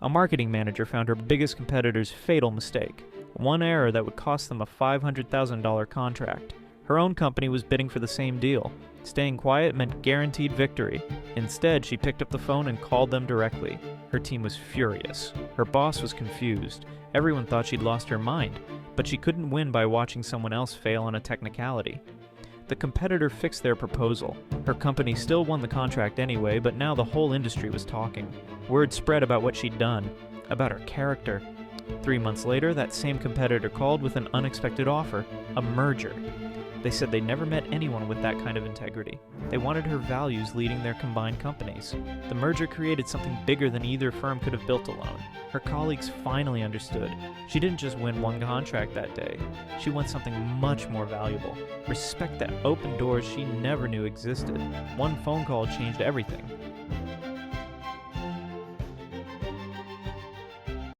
A marketing manager found her biggest competitor's fatal mistake, one error that would cost them a $500,000 contract. Her own company was bidding for the same deal. Staying quiet meant guaranteed victory. Instead, she picked up the phone and called them directly. Her team was furious. Her boss was confused. Everyone thought she'd lost her mind, but she couldn't win by watching someone else fail on a technicality. The competitor fixed their proposal. Her company still won the contract anyway, but now the whole industry was talking. Word spread about what she'd done, about her character. 3 months later, that same competitor called with an unexpected offer, a merger. They said they never met anyone with that kind of integrity. They wanted her values leading their combined companies. The merger created something bigger than either firm could have built alone. Her colleagues finally understood. She didn't just win one contract that day. She won something much more valuable. Respect that opened doors she never knew existed. One phone call changed everything.